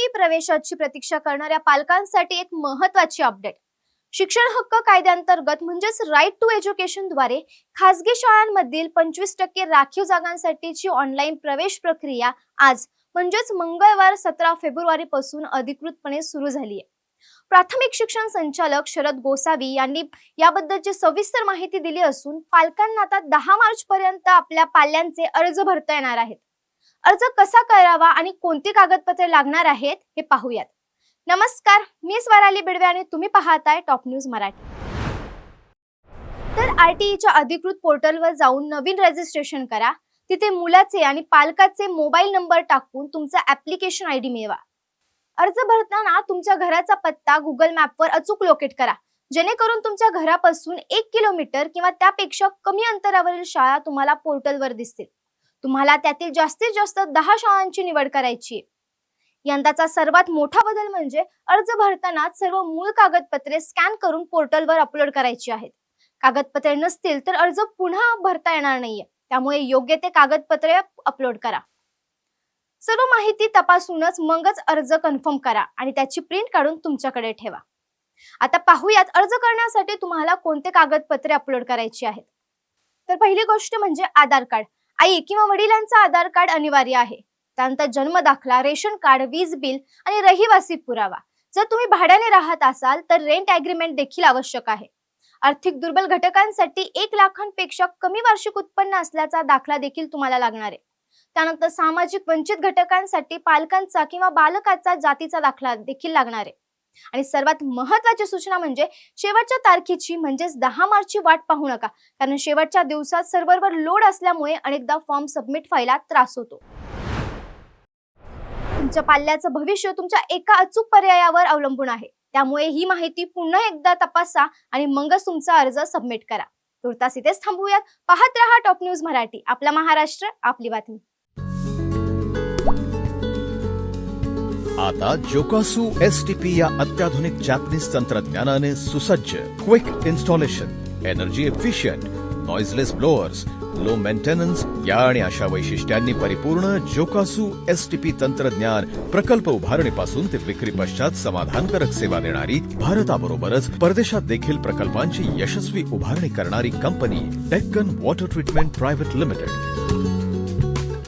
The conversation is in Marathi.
12वी प्रवेशाची प्रतीक्षा करणाऱ्या पालकांसाठी एक महत्त्वाची अपडेट. शिक्षण हक्क कायद्याअंतर्गत म्हणजेच राईट टू एज्युकेशन द्वारे खासगी शाळांमधील 25% राखीव जागांसाठीची ऑनलाईन प्रवेश प्रक्रिया आज म्हणजेच मंगळवार 17 फेब्रुवारी पासून अधिकृतपणे सुरू झाली आहे. प्राथमिक शिक्षण संचालक शरद गोसावी यांनी याबद्दलची सविस्तर माहिती दिली असून पालकांना आता 10 मार्च पर्यंत आपल्या पाल्यांचे अर्ज भरता येणार आहेत. अर्ज कसा करावा आणि कोणती कागदपत्रे लागणार आहेत हे पाहूयात. नमस्कार, मी स्वराली बिडवे आणि तुम्ही पाहताय टॉप न्यूज मराठी. तर आरटीईच्या अधिकृत पोर्टलवर जाऊन नवीन रजिस्ट्रेशन करा. तिथे मुलाचे आणि पालकाचे मोबाईल नंबर टाकून तुमचा ऍप्लिकेशन आयडी मिळवा. अर्ज भरताना तुमच्या घराचा पत्ता गुगल मॅपवर अचूक लोकेट करा, जेणेकरून तुमच्या घरापासून 1 किलोमीटर किंवा त्यापेक्षा कमी अंतरावरील शाळा तुम्हाला पोर्टलवर दिसतील. तुम्हाला त्यातील जास्तीत जास्त 10 शाळांची निवड करायची आहे. यंदाचा सर्वात मोठा बदल म्हणजे अर्ज भरताना सर्व मूळ कागदपत्रे स्कॅन करून पोर्टलवर अपलोड करायची आहेत. कागदपत्रे नसतील तर अर्ज पुन्हा भरता येणार नाहीये, त्यामुळे योग्य ते कागदपत्रे अपलोड करा. सर्व माहिती तपासूनच मगच अर्ज कन्फर्म करा आणि त्याची प्रिंट काढून तुमच्याकडे ठेवा. आता पाहूयात अर्ज करण्यासाठी तुम्हाला कोणते कागदपत्रे अपलोड करायची आहेत. तर पहिली गोष्ट म्हणजे आधार कार्ड. आई किंवा वडिलांचा आधार कार्ड अनिवार्य आहे. त्यानंतर जन्म दाखला, रेशन कार्ड, वीज बिल आणि रहिवासी पुरावा. जर तुम्ही भाड्याने राहत असाल तर रेंट ॲग्रीमेंट देखील आवश्यक आहे. आर्थिक दुर्बल घटकांसाठी 1 लाखांपेक्षा कमी वार्षिक उत्पन्न असल्याचा दाखला देखील तुम्हाला लागणार आहे. त्यानंतर सामाजिक वंचित घटकांसाठी पालकांचा किंवा बालकाचा जातीचा दाखला देखील लागणार आहे. आणि सर्वात महत्त्वाची सूचना म्हणजे शेवटच्या तारखेची म्हणजेच 10 मार्चची वाट पाहू नका, कारण शेवटच्या दिवसात सर्व्हरवर लोड असल्यामुळे अनेकदा फॉर्म सबमिट व्हायला त्रास होतो. तुमच्या पाल्याचं भविष्य तुमच्या एका अचूक पर्यायावर अवलंबून आहे, त्यामुळे ही माहिती पुन्हा एकदा तपासा आणि मगच तुमचा अर्ज सबमिट करा. तुर्तास इथेच थांबूयात. पाहत रहा टॉप न्यूज मराठी. आपला महाराष्ट्र, आपली बातमी. आता जोकासु STP या अत्याधुनिक जॅपनीज तंत्रज्ञानाने सुसज्ज, quick installation, energy efficient, noiseless blowers, low maintenance या आणि अशा वैशिष्ट्यांनी परिपूर्ण जोकासु STP तंत्रज्ञान प्रकल्प उभारणीपासून ते विक्री पश्चात समाधानकारक सेवा देणारी, भारताबरोबरच परदेशात देखील प्रकल्पांची यशस्वी उभारणी करणारी company Deccan water treatment private limited.